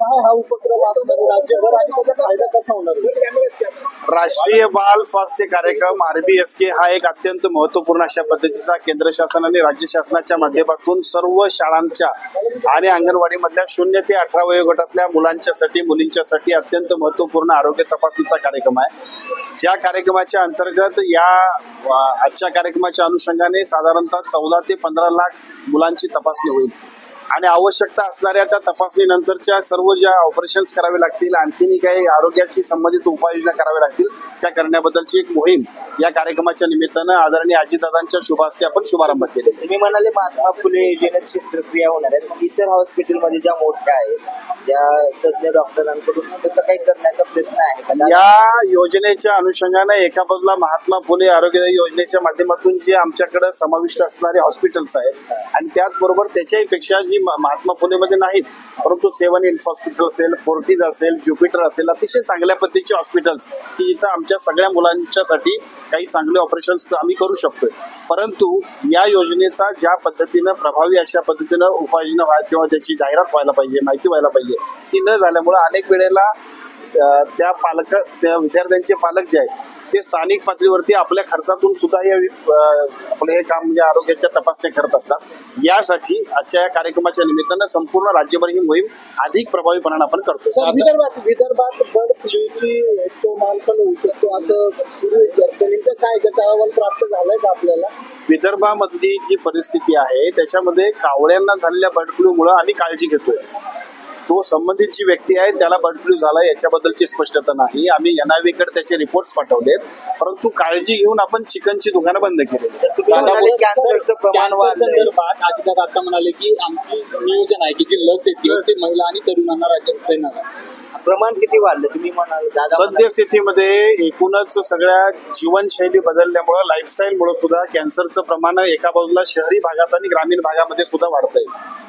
काय हा उपक्रम असणार राज्यभर आणि त्याचा फायदा कसा होणार? राष्ट्रीय बाल स्वास्थ्य कार्यक्रम RBSK हा एक अत्यंत महत्वपूर्ण अशा पद्धतीचा केंद्र शासन आणि राज्य शासनाच्या माध्यमातून सर्व शाळांच्या आणि अंगणवाडीमधल्या 0 ते 18 वयोगटातल्या मुलांच्यासाठी मुलींच्यासाठी अत्यंत महत्वपूर्ण आरोग्य तपासणीचा कार्यक्रम आहे. ज्या कार्यक्रमाच्या अंतर्गत या आजच्या कार्यक्रमाच्या अनुषंगाने साधारणतः 14 ते 15 लाख मुलांची तपासणी होईल आणि आवश्यकता असणाऱ्या त्या तपासणीनंतरच्या सर्व ज्या ऑपरेशन्स करावे लागतील, आणखीनही काही आरोग्याची संबंधित उपाययोजना कराव्या लागतील त्या करण्याबद्दलची एक मोहीम या कार्यक्रमाच्या निमित्तानं आदरणीय अजितदादांच्या शुभ हस्ते आपण शुभारंभ केलेला. तुम्ही म्हणाले महात्मा फुले योजनेत शस्त्रक्रिया होणार आहेत, मग इतर हॉस्पिटलमध्ये ज्या मोठ्या आहेत त्या तज्ञ डॉक्टरांकडून तसं काही करण्याचा प्रयत्न आहे का? या योजनेच्या अनुषंगानं एका बाजूला महात्मा फुले आरोग्य योजनेच्या माध्यमातून जे आमच्याकडे समाविष्ट असणारे हॉस्पिटल्स आहेत आणि त्याचबरोबर त्याच्याही पेक्षा जी महात्मा फुलेमध्ये नाहीत परंतु 7 हिल्स हॉस्पिटल असेल, फोर्टिज असेल, ज्युपिटर असेल, अतिशय चांगल्या पद्धतीचे हॉस्पिटल्स की जिथं आमच्या सगळ्या मुलांच्यासाठी काही चांगले ऑपरेशन्स आम्ही करू शकतोय. परंतु या योजनेचा ज्या पद्धतीनं प्रभावी अशा पद्धतीनं उपाययोजना व्हायला किंवा त्याची जाहिरात व्हायला पाहिजे, माहिती व्हायला पाहिजे, ती न झाल्यामुळे अनेक वेळेला त्या विद्यार्थ्यांचे पालक जे आहेत ते स्थानिक पातळीवरती आपल्या खर्चातून सुद्धा आपलं हे काम म्हणजे आरोग्याच्या तपासण्या करत असतात. यासाठी आजच्या या कार्यक्रमाच्या निमित्तानं संपूर्ण राज्यभर ही मोहीम अधिक प्रभावीपणाने आपण करतो. सर, विदर्भात बर्ड फ्लूची तो माणसाला होऊ शकतो असं सुरू आहे, नेमकं काय त्याचा अहवाल प्राप्त झालाय का आपल्याला? विदर्भामधली जी परिस्थिती आहे त्याच्यामध्ये कावळ्यांना झालेल्या बर्ड फ्लूमुळे आम्ही काळजी घेतोय. तो संबंधित जी व्यक्ती आहे त्याला बर्ड फ्लू झाला याच्याबद्दलची स्पष्टता नाही. आम्ही NIV कडे त्याचे रिपोर्ट्स पाठवलेत, परंतु काळजी घेऊन आपण चिकनची दुकानं बंद केलेली. अजितदादा आता म्हणाले की आमची नियोजन आहे की जी लस येते ते महिला आणि तरुणांना राज्यात देणार आहे. प्रमाण किती वाढलं तुम्ही म्हणाल? सद्यस्थितीमध्ये एकूणच सगळ्या जीवनशैली बदलल्यामुळं लाईफस्टाईलमुळे सुद्धा कॅन्सरचं प्रमाण एका बाजूला शहरी भागात आणि ग्रामीण भागामध्ये सुद्धा वाढतंय.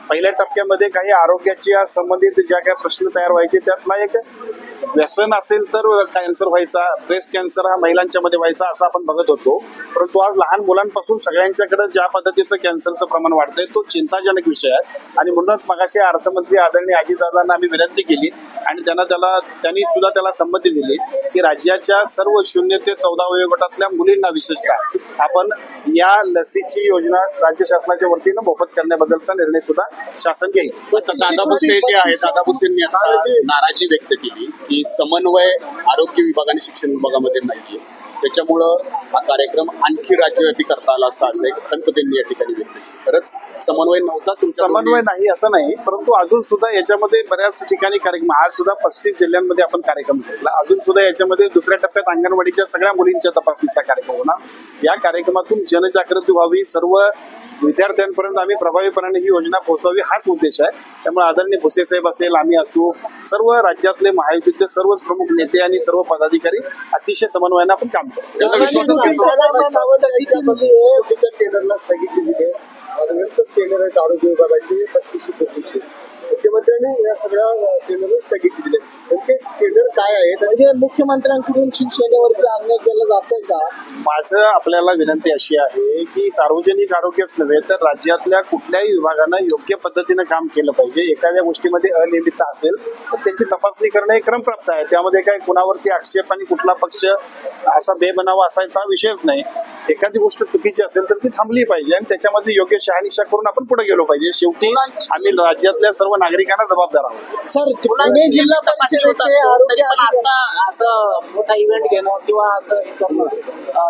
पहिल्या टप्प्यामध्ये काही आरोग्याच्या संबंधित ज्या काही प्रश्न तयार व्हायचे त्यातला एक व्यसन असेल तर कॅन्सर व्हायचा, ब्रेस्ट कॅन्सर हा महिलांच्या मध्ये व्हायचा असं आपण बघत होतो. परंतु आज लहान मुलांपासून सगळ्यांच्याकडे ज्या पद्धतीचं कॅन्सरचं प्रमाण वाढतंय तो चिंताजनक विषय आहे आणि म्हणूनच मगाशी अर्थमंत्री आदरणीय अजितदादांना आम्ही विनंती केली आणि त्यांनी सुद्धा त्याला संमती दिली की राज्याच्या सर्व 0 ते 14 वयोगटातल्या मुलींना विशेषतः आपण या लसीची योजना राज्य शासनाच्या वतीनं मोफत करण्याबद्दलचा निर्णय सुद्धा शासन घेईल. दादा भुसे जे आहेत, दादा भुसेंनी आता नाराजी व्यक्त केली की समन्वय आरोग्य विभाग आणि शिक्षण विभागामध्ये नाहीये, त्याच्यामुळं हा कार्यक्रम आणखी राज्यव्यापी करता आला असता असं एक खंत त्यांनी या ठिकाणी व्यक्त केली. खरंच समन्वय नव्हता? समन्वय नाही असं नाही, परंतु अजून सुद्धा याच्यामध्ये बऱ्याच ठिकाणी कार्यक्रम, आज सुद्धा 35 जिल्ह्यांमध्ये आपण कार्यक्रम घेतला. अजून सुद्धा याच्यामध्ये दुसऱ्या टप्प्यात अंगणवाडीच्या सगळ्या मुलींच्या तपासणीचा कार्यक्रम होणार. या कार्यक्रमातून जनजागृती व्हावी, सर्व विद्यार्थ्यांपर्यंत आम्ही प्रभावीपणाने ही योजना पोहोचवावी हाच उद्देश आहे. त्यामुळे आदरणीय भुसे साहेब असेल, आम्ही असू, सर्व राज्यातले महायुतीचे सर्वच प्रमुख नेते आणि सर्व पदाधिकारी अतिशय समन्वयाने आपण काम करतो. टेंडरला स्थगिती दिली, वादग्रस्त टेंडर आहेत आरोग्य विभागाचे 3200 कोटीचे. मुख्यमंत्र्यांनी या सगळ्या टेंडरला स्थगिती दिली. नेमके टेंडर काय आहेत म्हणजे मुख्यमंत्र्यांकडून शिवसेनेवरती अन्याय केला जातोय का? माझं आपल्याला विनंती अशी आहे की सार्वजनिक आरोग्यच नव्हे तर राज्यातल्या कुठल्याही विभागानं योग्य पद्धतीनं काम केलं पाहिजे. एखाद्या गोष्टीमध्ये अनियमितता असेल तर त्याची तपासणी करणं हे क्रमप्राप्त आहे. त्यामध्ये काय कुणावरती आक्षेप आणि कुठला पक्ष असा बेबनावा असायचा विषयच नाही. एखादी गोष्ट चुकीची असेल तर ती थांबली पाहिजे आणि त्याच्यामध्ये योग्य शहानिशा करून आपण पुढे गेलो पाहिजे. शेवटी आम्ही राज्यातल्या सर्व नागरिकांना जबाबदार आहोत. सर, पुणे जिल्हा परिषदेचे आरोग्य आता असं मोठा इव्हेंट घेणं किंवा असं हे करणं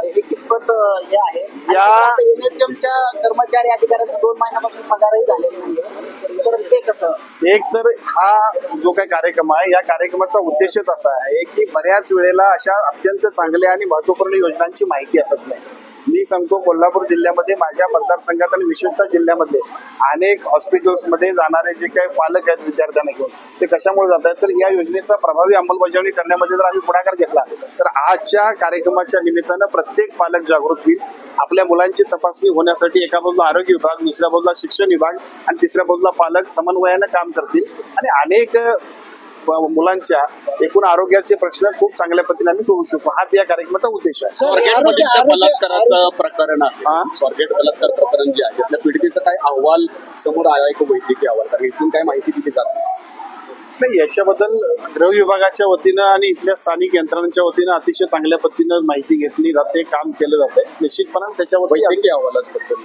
हे कितपत हे आहे? NHMच्या कर्मचारी अधिकाऱ्यांचा 2 महिन्यापासून पगारही झालेला नाही, तर ते कसं? एक तर हा जो काही कार्यक्रम आहे या कार्यक्रमाचा उद्देशच असा आहे की बऱ्याच वेळेला अशा अत्यंत चांगल्या आणि महत्वपूर्ण योजनांची माहिती असत नाही. मी सांगतो, कोल्हापूर जिल्ह्यामध्ये माझ्या मतदारसंघात आणि विशेषतः जिल्ह्यामध्ये अनेक हॉस्पिटल्समध्ये जाणारे जे काही पालक आहेत विद्यार्थ्यांना घेऊन ते कशामुळे जात आहेत तर या योजनेचा प्रभावी अंमलबजावणी करण्यामध्ये जर आम्ही पुढाकार घेतला तर आजच्या कार्यक्रमाच्या निमित्तानं प्रत्येक पालक जागृत होईल. आपल्या मुलांची तपासणी होण्यासाठी एका बाजूला आरोग्य विभाग, दुसऱ्या बाजूला शिक्षण विभाग आणि तिसऱ्या बाजूला पालक समन्वयानं काम करतील आणि अनेक मुलांच्या एकूण आरोग्याचे प्रश्न खूप चांगल्या पद्धतीने आम्ही सोडू शकतो. हाच या कार्यक्रमाचा उद्देश आहे. स्वारगेटमधील बलात्काराचं प्रकरण आहे, स्वारगेट बलात्कार प्रकरण जे आहे त्यातल्या पीडितेचा काय अहवाल समोर आला आहे, वैद्यकीय अहवाल, कारण इथून काय माहिती दिली जात नाही. नाही, याच्याबद्दल गृह विभागाच्या वतीनं आणि इथल्या स्थानिक यंत्रणांच्या वतीनं अतिशय चांगल्या पद्धतीनं माहिती घेतली जाते, काम केलं जाते. निश्चितपणे त्याच्यावरती वैद्यकीय अहवालाबद्दल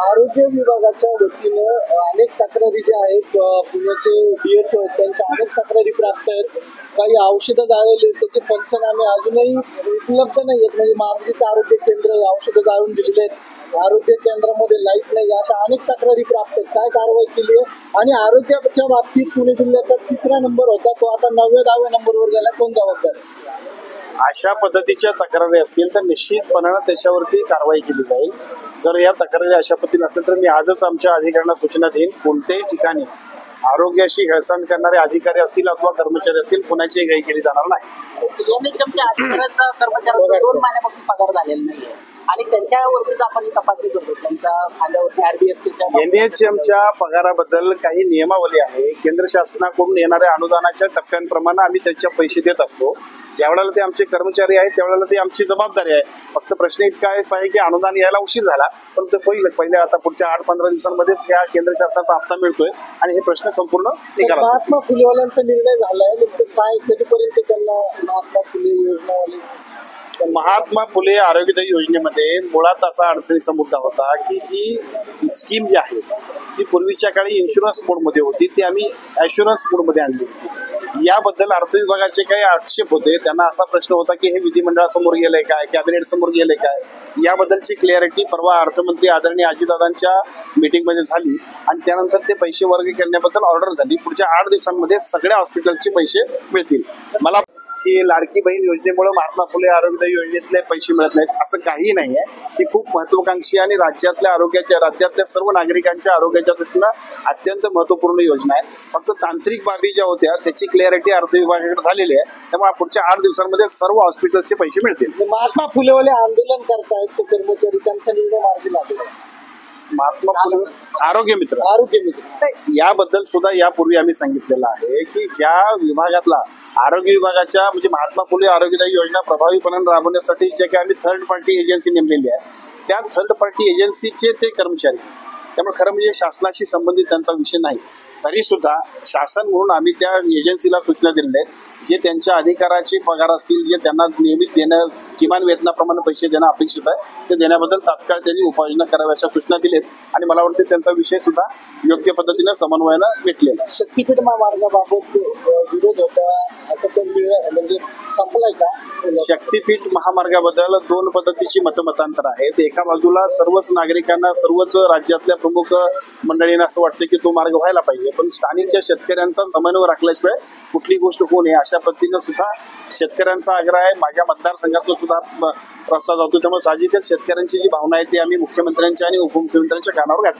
आरोग्य विभागाच्या वतीनं अनेक तक्रारी ज्या आहेत पुण्याचे DHO त्यांच्या अनेक तक्रारी प्राप्त आहेत. काही औषधं जाळलेली त्याचे पंचनामे अजूनही उपलब्ध नाही आहेत. म्हणजे मांजरीचं आरोग्य केंद्र औषधं जाळून दिलेले आहेत, आरोग्य केंद्रामध्ये लाईट नाही, अशा अनेक तक्रारी प्राप्त आहेत. काय कारवाई केली आहे? आणि आरोग्याच्या बाबतीत पुणे जिल्ह्याचा 3रा नंबर होता, तो आता 9व्या-10व्या नंबरवर गेला. कोण जबाबदार? अशा पद्धतीच्या तक्रारी असतील तर निश्चितपणानं त्याच्यावरती कारवाई केली जाईल. जर या तक्रारी अशा पद्धतीने असतील तर मी आजच आमच्या अधिकाऱ्यांना सूचना देईन, कोणत्याही ठिकाणी आरोग्याशी हेळसांड करणारे अधिकारी असतील अथवा कर्मचारी असतील कोणाचीही घाई केली जाणार नाही. NHMच्या अधिकाऱ्यांचा कर्मचाऱ्यांचा 2 महिन्यापासून पगार झालेला नाहीये आणि त्यांच्यावरतीच आपण ही तपासणी करतो. त्यांच्या खांद्यावरती RBSKच्या NHMच्या पगाराबद्दल काही नियमावली आहे. केंद्र शासनाकडून येणाऱ्या अनुदानाच्या टप्प्यांप्रमाणे आम्ही त्याचे पैसे देत असतो. ज्या वेळेला ते आमचे कर्मचारी आहेत त्यावेळेला ती आमची जबाबदारी आहे. फक्त प्रश्न इतका आहे की अनुदान यायला उशीर झाला, पण ते होईल. पहिल्या आता पुढच्या 8-15 दिवसांमध्येच या केंद्र शासनाचा हप्ता मिळतोय आणि हे प्रश्न संपूर्ण निकाला. महात्मा फुलेवाल्यांचा निर्णय झालाय, काय कधीपर्यंत त्यांना महात्मा फुले योजनावाले महात्मा फुले आरोग्यदायी योजनेमध्ये मुळात असा अडचणीचा मुद्दा होता की ही स्कीम जी आहे ती पूर्वीच्या काळी इन्शुरन्स मोडमध्ये होती, ती आम्ही ॲश्युरन्स मोडमध्ये आणली होती. याबद्दल अर्थ विभागाचे काही आक्षेप होते. त्यांना असा प्रश्न होता की हे विधिमंडळासमोर गेलंय काय, कॅबिनेट समोर गेलंय काय. याबद्दलची क्लॅरिटी परवा अर्थमंत्री आदरणीय अजितदादांच्या मीटिंगमध्ये झाली आणि त्यानंतर ते पैसे वर्ग करण्याबद्दल ऑर्डर झाली. पुढच्या 8 दिवसांमध्ये सगळ्या हॉस्पिटलचे पैसे मिळतील. मला की लाडकी बहीण योजनेमुळे महात्मा फुले आरोग्यदायी योजनेतले पैसे मिळत नाहीत असं काही नाही आहे. ही खूप महत्वाकांक्षी आणि राज्यातल्या सर्व नागरिकांच्या आरोग्याच्या दृष्टीनं अत्यंत महत्वपूर्ण योजना आहे. फक्त तांत्रिक बाबी ज्या होत्या त्याची क्लॅरिटी अर्थ विभागाकडे झालेली आहे. त्यामुळे पुढच्या 8 दिवसांमध्ये सर्व हॉस्पिटलचे पैसे मिळतील. महात्मा फुलेवाले आंदोलन करतायत, ते कर्मचारी त्यांचा निर्णय मार्गी लागला. महात्मा फुले आरोग्य मित्र याबद्दल सुद्धा यापूर्वी आम्ही सांगितलेलं आहे की ज्या विभागातला आरोग्य विभागाच्या म्हणजे महात्मा फुले आरोग्यदायी योजना प्रभावीपणे राबवण्यासाठी जे काही आम्ही थर्ड पार्टी एजन्सी नेमलेली आहे त्या थर्ड पार्टी एजन्सीचे ते कर्मचारी. त्यामुळे खरं म्हणजे शासनाशी संबंधित त्यांचा विषय नाही. तरी सुद्धा शासन म्हणून आम्ही त्या एजन्सीला सूचना दिलेल्या आहेत जे त्यांच्या अधिकाराचे पगार असतील, जे त्यांना नियमित देणं किमान वेतनाप्रमाणे पैसे देणं अपेक्षित आहे ते देण्याबद्दल तात्काळ त्यांनी उपाययोजना कराव्या अशा सूचना दिल्यात आणि मला वाटतं त्यांचा विषय सुद्धा योग्य पद्धतीनं समन्वयानं मिटलेला आहे. शक्तीपीठ महामार्गाबाबत विरोध होता, आता तो म्हणजे संपलाय का? शक्तीपीठ महामार्गाबद्दल 2 पद्धतीची मतमतांतर आहेत. एका बाजूला सर्वच नागरिकांना सर्वच राज्यातल्या प्रमुख मंडळींना असं वाटतं की तो मार्ग व्हायला पाहिजे, पण स्थानिकच्या शेतकऱ्यांचा समन्वय राखल्याशिवाय कुठली गोष्ट होऊ नये अशा पद्धतीनं सुद्धा शेतकऱ्यांचा आग्रह आहे. माझ्या मतदारसंघातून सुद्धा रस्ता जातो. त्यामुळे साहजिकच शेतकऱ्यांची जी भावना आहे ती आम्ही मुख्यमंत्र्यांच्या आणि उपमुख्यमंत्र्यांच्या कानावर घातली.